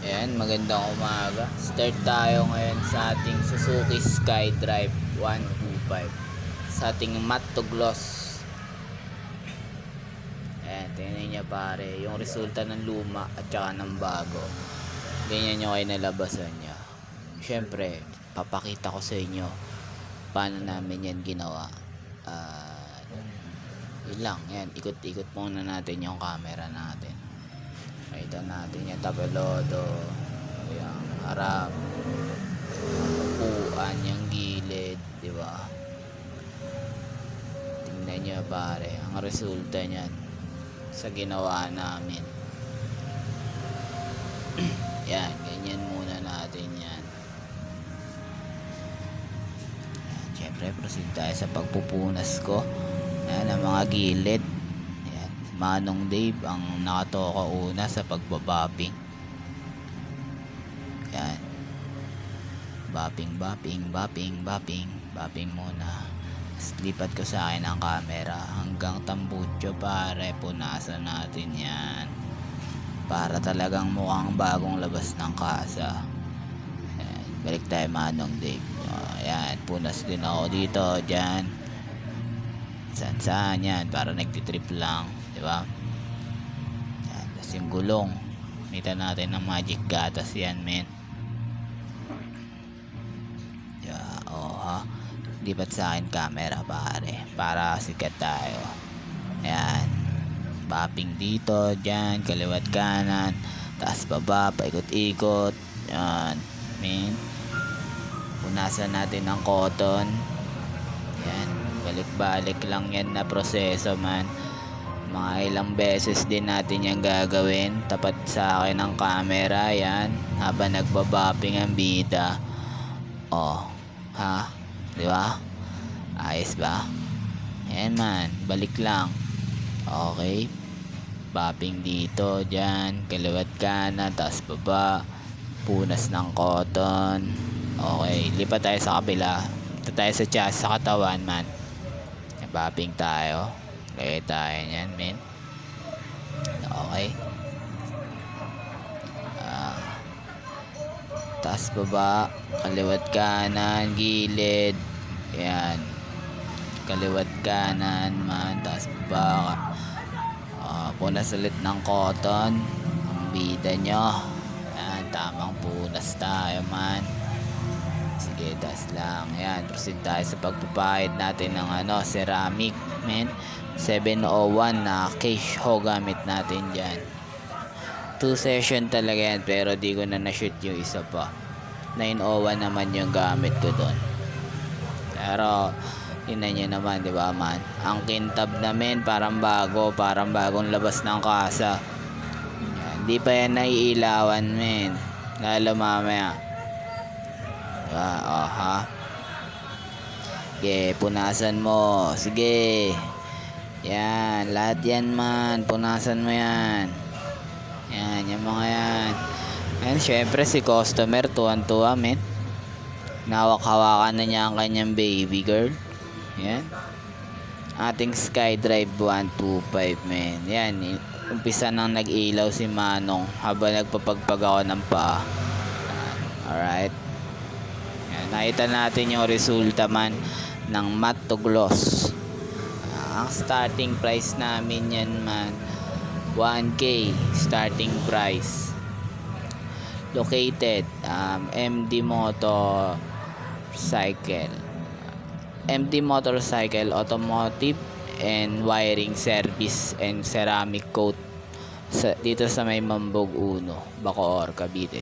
Ayan, magandang umaga. Start tayo ngayon sa ating Suzuki SkyDrive 125 sa ating matte to gloss. Ayan, tingnan nyo pare yung resulta ng luma at saka ng bago. Ganyan nyo kayo nalabasan nya. Siyempre, papakita ko sa inyo paano namin yan ginawa. Yun lang, yan, ikot-ikot muna natin yung camera natin. Makita natin yung tapelodo, yung harap, upuan, yung gilid, di ba? Tingnan nyo pare, ang resulta niyan sa ginawa namin. Yan, ganyan muna natin yan. Yan, syempre proceed tayo sa pagpupunas ko. Yan, ang mga gilid. Manong Dave ang nakatoka una sa pagbabapping. Yan. Bapping muna. Lipat ko sa akin ang camera hanggang tambucho pare, punasan natin yan. Para talagang mukhang bagong labas ng kasa. Yan. Balik tayo Manong Dave. Ayan, punas din ako dito, dyan. Saan yan, para nagtitrip lang. Diba? Yan, tapos yung gulong kita natin ng magic gatas yan men. Diba? Ha? Lipat sa akin camera pare para sikat tayo. Ayan, bapping dito, dyan, kaliwat kanan, taas baba, paikot-ikot. Yan men, punasan natin ng cotton. Yan, balik-balik lang yan na proseso man. Mga ilang beses din natin yung gagawin. Tapat sa akin ang camera. Yan, habang nagbabapping ang bida. Ha? Diba? Ayos ba? Ayan man, balik lang. Okay, bapping dito, dyan, kaliwat kanan, taas baba, punas ng cotton. Okay, lipat tayo sa kabila. Ito tayo sa chassis, sa katawan man. Bapping tayo. Lagay tayo nyan men. Okay, taas baba, kaliwat kanan, gilid. Yan, kaliwat kanan man, taas baba. Punas ulit ng cotton ang bida nyo. Yan, tamang punas tayo man. Sige, taas lang. Yan, proceed tayo sa pagpapahid natin ng ceramic men. 701 na case ho gamit natin dyan. 2 session talaga yan, pero di ko na na-shoot yung isa pa. 901 naman yung gamit ko doon. Pero yun nyo naman, di ba man, ang kintab namin parang bago, parang bagong labas ng kasa. Hindi pa yan naiilawan men, lalo mamaya. Diba? Ha? Sige, punasan mo. Sige, yan, lahat yan man, punasan mo yan. Yan, yung mga yan. And syempre si customer tuwan-tuwa men. Nawak-hawakan na niya ang kanyang baby girl. Yan, ating SkyDrive 125 men. Yan, umpisa nang nag-ilaw si Manong habang nagpapagpag ako ng paa. Alright, yan, nakita natin yung resulta man ng matte to gloss. Ang starting price namin yan man 1K starting price. Located MD Motorcycle Automotive and Wiring Service and Ceramic Coat dito sa may Mambog 1, Bacoor, Cavite.